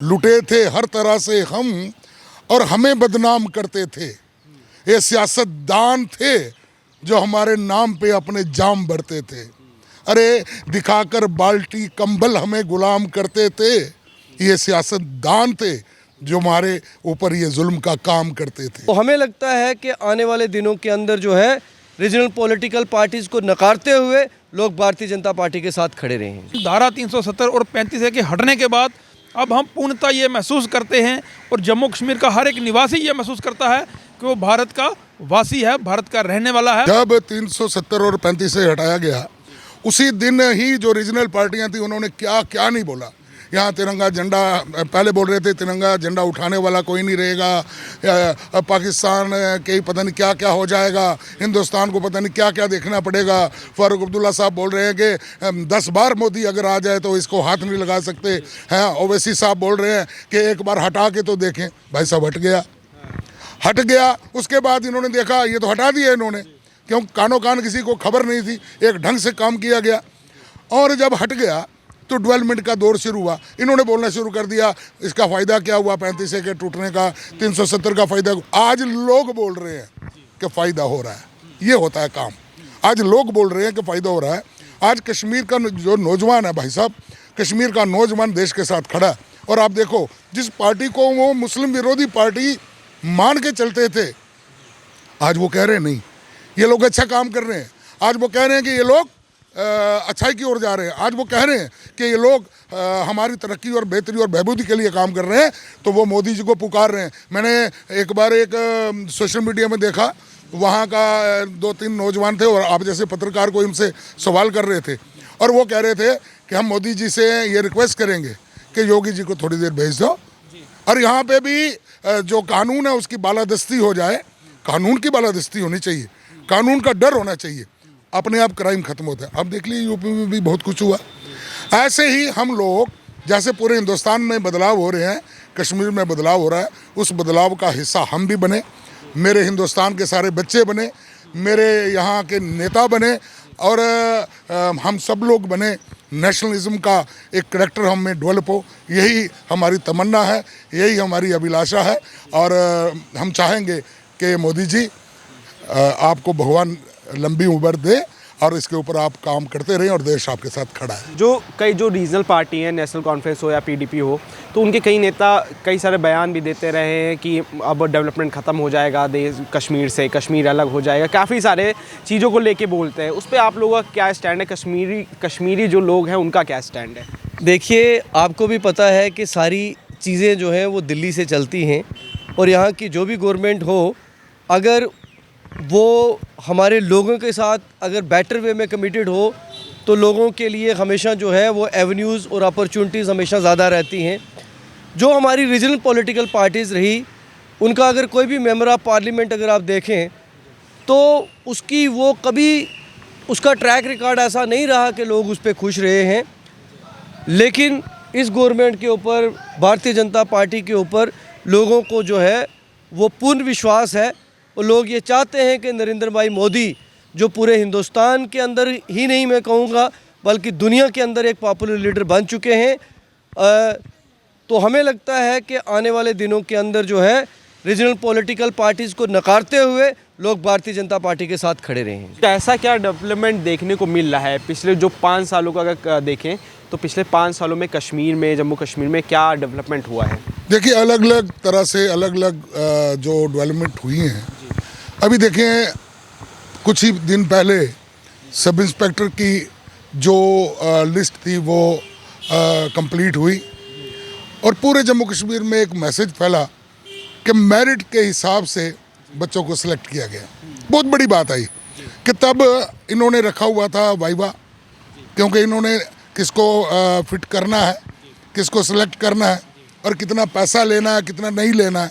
लुटे थे हर तरह से हम और हमें बदनाम करते थे। ये सियासतदान थे जो हमारे नाम पे अपने जाम भरते थे। अरे दिखाकर बाल्टी कंबल हमें गुलाम करते थे। ये सियासतदान थे जो हमारे ऊपर ये जुल्म का काम करते थे। तो हमें लगता है कि आने वाले दिनों के अंदर जो है रीजनल पॉलिटिकल पार्टीज़ को नकारते हुए लोग भारतीय जनता पार्टी के साथ खड़े रहे हैं। धारा 370 और 35 के हटने के बाद अब हम पूर्णतः ये महसूस करते हैं और जम्मू कश्मीर का हर एक निवासी ये महसूस करता है कि वो भारत का वासी है, भारत का रहने वाला है। जब 370 और 35 से हटाया गया उसी दिन ही जो रीजनल पार्टियां थी उन्होंने क्या क्या नहीं बोला। यहाँ तिरंगा झंडा पहले बोल रहे थे, तिरंगा झंडा उठाने वाला कोई नहीं रहेगा, पाकिस्तान के पता नहीं क्या क्या हो जाएगा, हिंदुस्तान को पता नहीं क्या क्या देखना पड़ेगा। फारूक अब्दुल्ला साहब बोल रहे हैं कि 10 बार मोदी अगर आ जाए तो इसको हाथ नहीं लगा सकते हैं। ओवैसी साहब बोल रहे हैं कि एक बार हटा के तो देखें। भाई साहब हट गया। उसके बाद इन्होंने देखा ये तो हटा दिया इन्होंने, क्यों कानो कान किसी को खबर नहीं थी, एक ढंग से काम किया गया। और जब हट गया तो डेवलपमेंट का दौर शुरू हुआ। इन्होंने बोलना शुरू कर दिया इसका फ़ायदा क्या हुआ, 35 के टूटने का, 370 का फ़ायदा। आज लोग बोल रहे हैं कि फ़ायदा हो रहा है। ये होता है काम। आज लोग बोल रहे हैं कि फ़ायदा हो रहा है। आज कश्मीर का जो नौजवान है भाई साहब, कश्मीर का नौजवान देश के साथ खड़ा है। और आप देखो जिस पार्टी को वो मुस्लिम विरोधी पार्टी मान के चलते थे, आज वो कह रहे हैं नहीं ये लोग अच्छा काम कर रहे हैं। आज वो कह रहे हैं कि ये लोग अच्छाई की ओर जा रहे हैं। आज वो कह रहे हैं कि ये लोग हमारी तरक्की और बेहतरी और बहबूदी के लिए काम कर रहे हैं, तो वो मोदी जी को पुकार रहे हैं। मैंने एक बार एक सोशल मीडिया में देखा, वहाँ का 2-3 नौजवान थे और आप जैसे पत्रकार को इनसे सवाल कर रहे थे और वो कह रहे थे कि हम मोदी जी से ये रिक्वेस्ट करेंगे कि योगी जी को थोड़ी देर भेज दो और यहाँ पे भी जो कानून है उसकी बालादस्ती हो जाए। कानून की बालादस्ती होनी चाहिए, कानून का डर होना चाहिए, अपने आप क्राइम खत्म होता है। अब देख लीजिए यूपी में भी बहुत कुछ हुआ। ऐसे ही हम लोग जैसे पूरे हिंदुस्तान में बदलाव हो रहे हैं, कश्मीर में बदलाव हो रहा है, उस बदलाव का हिस्सा हम भी बने, मेरे हिंदुस्तान के सारे बच्चे बने, मेरे यहाँ के नेता बने और हम सब लोग बने। नेशनलिज्म का एक करैक्टर हम में डेवलप हो, यही हमारी तमन्ना है, यही हमारी अभिलाषा है। और हम चाहेंगे कि मोदी जी आपको भगवान लंबी उम्र दे और इसके ऊपर आप काम करते रहें और देश आपके साथ खड़ा है। जो रीजनल पार्टी हैं, नेशनल कॉन्फ्रेंस हो या पीडीपी हो, तो उनके कई नेता कई सारे बयान भी देते रहे हैं कि अब डेवलपमेंट ख़त्म हो जाएगा देश कश्मीर से, कश्मीर अलग हो जाएगा, काफ़ी सारे चीज़ों को लेके बोलते हैं। उस पर आप लोगों का क्या स्टैंड है? कश्मीरी जो लोग हैं उनका क्या स्टैंड है? देखिए, आपको भी पता है कि सारी चीज़ें जो हैं वो दिल्ली से चलती हैं और यहाँ की जो भी गवर्नमेंट हो, अगर वो हमारे लोगों के साथ अगर बेटर वे में कमिटेड हो तो लोगों के लिए हमेशा जो है वो एवेन्यूज़ और अपॉर्चुनिटीज़ हमेशा ज़्यादा रहती हैं। जो हमारी रीजनल पॉलिटिकल पार्टीज़ रही, उनका अगर कोई भी मेंबर ऑफ पार्लियामेंट अगर आप देखें तो उसकी वो कभी उसका ट्रैक रिकॉर्ड ऐसा नहीं रहा कि लोग उस पर खुश रहे हैं। लेकिन इस गवर्नमेंट के ऊपर, भारतीय जनता पार्टी के ऊपर लोगों को जो है वो पूर्ण विश्वास है और लोग ये चाहते हैं कि नरेंद्र भाई मोदी जो पूरे हिंदुस्तान के अंदर ही नहीं मैं कहूँगा बल्कि दुनिया के अंदर एक पॉपुलर लीडर बन चुके हैं। तो हमें लगता है कि आने वाले दिनों के अंदर जो है रीजनल पॉलिटिकल पार्टीज़ को नकारते हुए लोग भारतीय जनता पार्टी के साथ खड़े रहे हैं। ऐसा क्या डेवलपमेंट देखने को मिल रहा है पिछले जो 5 सालों का अगर देखें तो पिछले 5 सालों में कश्मीर में, जम्मू कश्मीर में क्या डेवलपमेंट हुआ है? देखिए अलग अलग तरह से अलग अलग जो डेवलपमेंट हुई हैं। अभी देखें कुछ ही दिन पहले सब इंस्पेक्टर की जो लिस्ट थी वो कंप्लीट हुई और पूरे जम्मू कश्मीर में एक मैसेज फैला कि मेरिट के हिसाब से बच्चों को सिलेक्ट किया गया। बहुत बड़ी बात आई कि तब इन्होंने रखा हुआ था वाइवा, क्योंकि इन्होंने किसको फिट करना है, किसको सिलेक्ट करना है और कितना पैसा लेना है, कितना नहीं लेना है।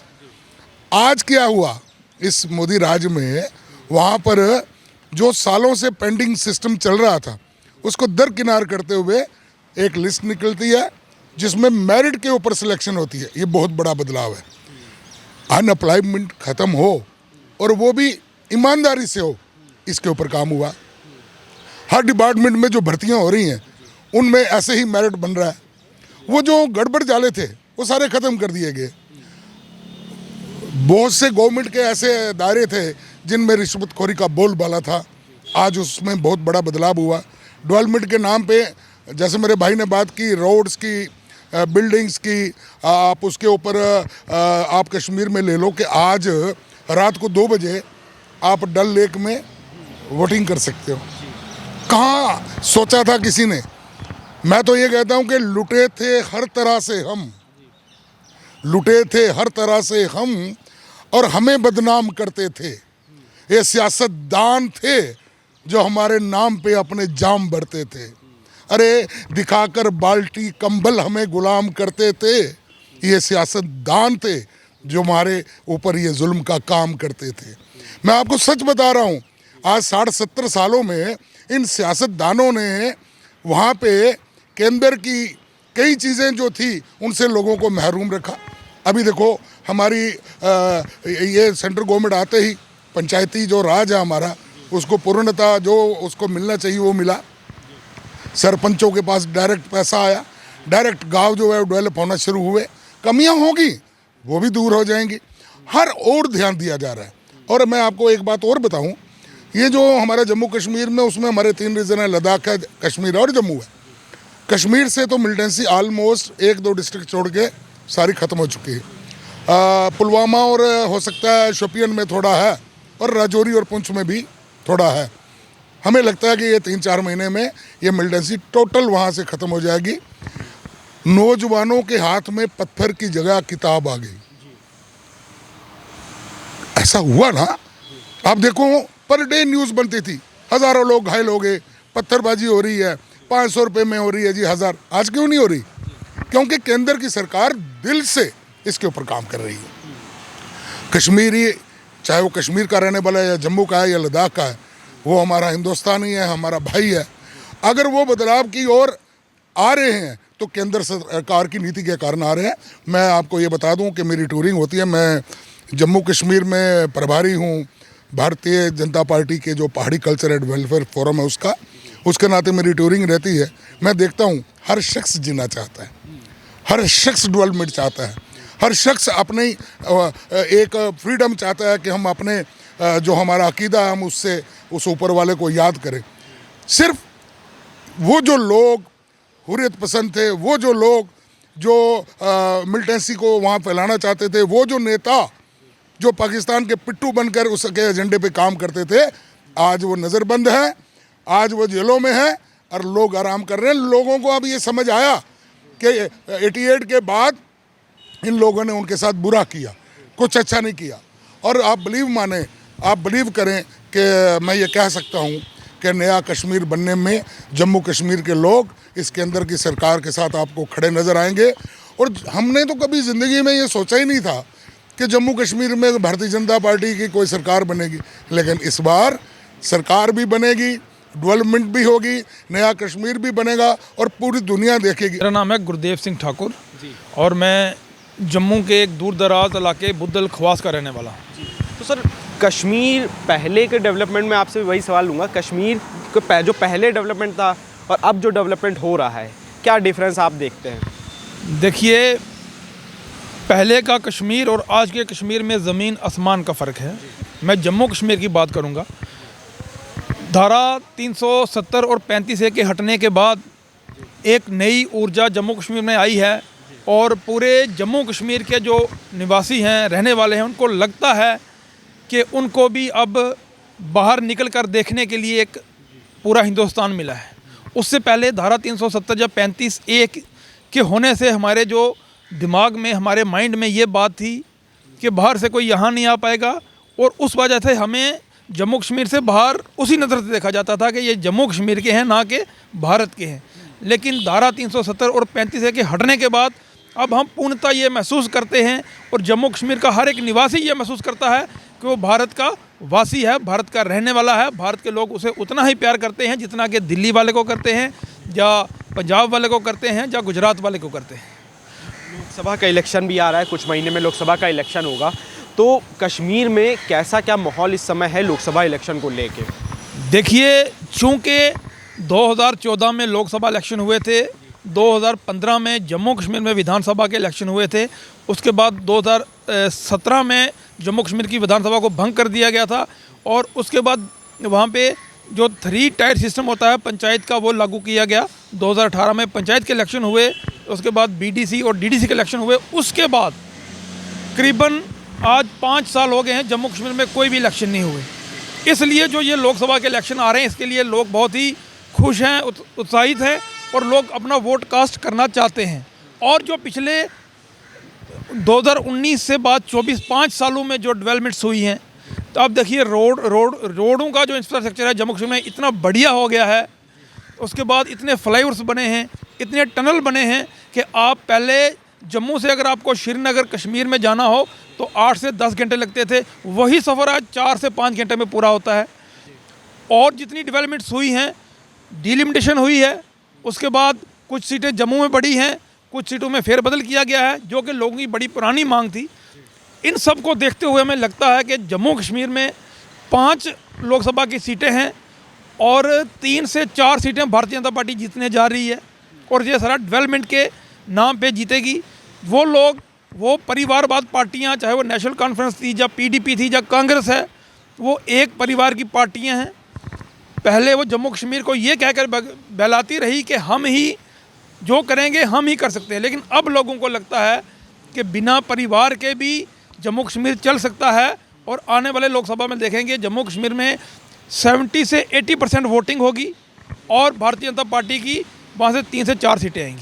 आज क्या हुआ इस मोदी राज में, वहाँ पर जो सालों से पेंडिंग सिस्टम चल रहा था उसको दरकिनार करते हुए एक लिस्ट निकलती है जिसमें मेरिट के ऊपर सिलेक्शन होती है। ये बहुत बड़ा बदलाव है। अनएम्प्लॉयमेंट ख़त्म हो और वो भी ईमानदारी से हो, इसके ऊपर काम हुआ। हर डिपार्टमेंट में जो भर्तियां हो रही हैं उनमें ऐसे ही मेरिट बन रहा है। वो जो गड़बड़ जाले थे वो सारे ख़त्म कर दिए गए। बहुत से गवर्नमेंट के ऐसे दायरे थे जिनमें रिश्वतखोरी का बोलबाला था, आज उसमें बहुत बड़ा बदलाव हुआ। डेवलपमेंट के नाम पे, जैसे मेरे भाई ने बात की रोड्स की, बिल्डिंग्स की, आप उसके ऊपर आप कश्मीर में ले लो कि आज रात को 2 बजे आप डल लेक में वोटिंग कर सकते हो। कहाँ सोचा था किसी ने? मैं तो ये कहता हूँ कि लुटे थे हर तरह से हम, लुटे थे हर तरह से हम, और हमें बदनाम करते थे। ये सियासतदान थे जो हमारे नाम पे अपने जाम भरते थे। अरे दिखाकर बाल्टी कंबल हमें गुलाम करते थे। ये सियासतदान थे जो हमारे ऊपर ये जुल्म का काम करते थे। मैं आपको सच बता रहा हूँ, आज 60-70 सालों में इन सियासतदानों ने वहाँ पे केंद्र की कई चीज़ें जो थी उनसे लोगों को महरूम रखा। अभी देखो हमारी ये सेंट्रल गवर्नमेंट आते ही पंचायती जो राज है हमारा, उसको पूर्णतः जो उसको मिलना चाहिए वो मिला। सरपंचों के पास डायरेक्ट पैसा आया, डायरेक्ट गांव जो है डेवलप होना शुरू हुए। कमियां होंगी वो भी दूर हो जाएंगी, हर ओर ध्यान दिया जा रहा है। और मैं आपको एक बात और बताऊं, ये जो हमारा जम्मू कश्मीर में, उसमें हमारे 3 रीजन है, लद्दाख है, कश्मीर और जम्मू है। कश्मीर से तो मिलिटेंसी ऑलमोस्ट 1-2 डिस्ट्रिक्ट छोड़ के सारी ख़त्म हो चुकी है। पुलवामा और हो सकता है शोपियन में थोड़ा है, और राजौरी और पुंछ में भी थोड़ा है। हमें लगता है कि ये 3-4 महीने में ये मिलिटेंसी टोटल वहाँ से ख़त्म हो जाएगी। नौजवानों के हाथ में पत्थर की जगह किताब आ गई। ऐसा हुआ ना, आप देखो पर डे न्यूज़ बनती थी, हज़ारों लोग घायल हो गए, पत्थरबाजी हो रही है, 500 रुपये में हो रही है जी 1000। आज क्यों नहीं हो रही? क्योंकि केंद्र की सरकार दिल से इसके ऊपर काम कर रही है। कश्मीरी, चाहे वो कश्मीर का रहने वाला है या जम्मू का है या लद्दाख का है, वो हमारा हिंदुस्तानी है, हमारा भाई है। अगर वो बदलाव की ओर आ रहे हैं तो केंद्र सरकार की नीति के कारण आ रहे हैं। मैं आपको ये बता दूं कि मेरी टूरिंग होती है, मैं जम्मू कश्मीर में प्रभारी हूँ भारतीय जनता पार्टी के जो पहाड़ी कल्चर एंड वेलफेयर फोरम है उसका, उसके नाते मेरी टूरिंग रहती है। मैं देखता हूँ हर शख्स जीना चाहता है, हर शख्स डेवलपमेंट चाहता है, हर शख्स अपने एक फ्रीडम चाहता है कि हम अपने जो हमारा अकीदा है हम उससे उस ऊपर वाले को याद करें। सिर्फ वो जो लोग हुर्रियत पसंद थे, वो जो लोग जो मिलिटेंसी को वहाँ फैलाना चाहते थे, वो जो नेता जो पाकिस्तान के पिट्ठू बनकर उसके एजेंडे पे काम करते थे, आज वो नज़रबंद है, आज वो जेलों में है और लोग आराम कर रहे हैं। लोगों को अब ये समझ आया कि 88 के बाद इन लोगों ने उनके साथ बुरा किया, कुछ अच्छा नहीं किया। और आप बिलीव करें कि मैं ये कह सकता हूँ कि नया कश्मीर बनने में जम्मू कश्मीर के लोग इस केंद्र की सरकार के साथ आपको खड़े नज़र आएंगे। और हमने तो कभी ज़िंदगी में ये सोचा ही नहीं था कि जम्मू कश्मीर में भारतीय जनता पार्टी की कोई सरकार बनेगी, लेकिन इस बार सरकार भी बनेगी, डेवलपमेंट भी होगी, नया कश्मीर भी बनेगा और पूरी दुनिया देखेगी। मेरा नाम है गुरदेव सिंह ठाकुर और मैं जम्मू के एक दूर दराज इलाके बुद्धल खवास का रहने वाला हूँ। तो सर, कश्मीर पहले के डेवलपमेंट में आपसे वही सवाल लूँगा, कश्मीर को जो पहले डेवलपमेंट था और अब जो डेवलपमेंट हो रहा है, क्या डिफरेंस आप देखते हैं? देखिए, पहले का कश्मीर और आज के कश्मीर में ज़मीन आसमान का फ़र्क है। मैं जम्मू कश्मीर की बात करूँगा। धारा 370 और 35A के हटने के बाद एक नई ऊर्जा जम्मू कश्मीर में आई है और पूरे जम्मू कश्मीर के जो निवासी हैं, रहने वाले हैं, उनको लगता है कि उनको भी अब बाहर निकल कर देखने के लिए एक पूरा हिंदुस्तान मिला है। उससे पहले धारा 370 या 35A के होने से हमारे जो दिमाग में, हमारे माइंड में ये बात थी कि बाहर से कोई यहाँ नहीं आ पाएगा और उस वजह से हमें जम्मू कश्मीर से बाहर उसी नज़र से देखा जाता था कि ये जम्मू कश्मीर के हैं, ना कि भारत के हैं। लेकिन धारा 370 और 35A के हटने के बाद अब हम पूर्णतः ये महसूस करते हैं और जम्मू कश्मीर का हर एक निवासी ये महसूस करता है कि वो भारत का वासी है, भारत का रहने वाला है। भारत के लोग उसे उतना ही प्यार करते हैं जितना कि दिल्ली वाले को करते हैं, या पंजाब वाले को करते हैं, या गुजरात वाले को करते हैं। लोकसभा का इलेक्शन भी आ रहा है, कुछ महीने में लोकसभा का इलेक्शन होगा, तो कश्मीर में कैसा क्या माहौल इस समय है लोकसभा इलेक्शन को लेके? देखिए, चूँकि 2014 में लोकसभा इलेक्शन हुए थे 2015 में जम्मू कश्मीर में विधानसभा के इलेक्शन हुए थे, उसके बाद 2017 में जम्मू कश्मीर की विधानसभा को भंग कर दिया गया था, और उसके बाद वहाँ पे जो 3 टायर सिस्टम होता है पंचायत का वो लागू किया गया। 2018 में पंचायत के इलेक्शन हुए, उसके बाद बीडीसी और डीडीसी के इलेक्शन हुए, उसके बाद करीबन आज 5 साल हो गए हैं जम्मू कश्मीर में कोई भी इलेक्शन नहीं हुए। इसलिए जो ये लोकसभा के इलेक्शन आ रहे हैं इसके लिए लोग बहुत ही खुश हैं, उत्साहित हैं, और लोग अपना वोट कास्ट करना चाहते हैं। और जो पिछले 2019 से बाद 5 सालों में जो डेवलपमेंट्स हुई हैं, तो आप देखिए रोडों का जो इंफ्रास्ट्रक्चर है जम्मू कश्मीर में इतना बढ़िया हो गया है। उसके बाद इतने फ्लाईओवर्स बने हैं, इतने टनल बने हैं कि आप पहले जम्मू से अगर आपको श्रीनगर कश्मीर में जाना हो तो 8 से 10 घंटे लगते थे, वही सफ़र आज 4 से 5 घंटे में पूरा होता है। और जितनी डेवलपमेंट्स हुई हैं, डिलिमिटेशन हुई है, उसके बाद कुछ सीटें जम्मू में बढ़ी हैं, कुछ सीटों में फेरबदल किया गया है, जो कि लोगों की बड़ी पुरानी मांग थी। इन सब को देखते हुए हमें लगता है कि जम्मू कश्मीर में 5 लोकसभा की सीटें हैं और 3 से 4 सीटें भारतीय जनता पार्टी जीतने जा रही है, और ये सारा डेवलपमेंट के नाम पे जीतेगी। वो लोग, वो परिवारवाद पार्टियां, चाहे वो नेशनल कॉन्फ्रेंस थी या पीडीपी थी या कांग्रेस है, वो एक परिवार की पार्टियां हैं। पहले वो जम्मू कश्मीर को ये कहकर बहलाती रही कि हम ही जो करेंगे हम ही कर सकते हैं, लेकिन अब लोगों को लगता है कि बिना परिवार के भी जम्मू कश्मीर चल सकता है। और आने वाले लोकसभा में देखेंगे जम्मू कश्मीर में 70 से 80% वोटिंग होगी और भारतीय जनता पार्टी की वहाँ से 3 से 4 सीटें आएंगी।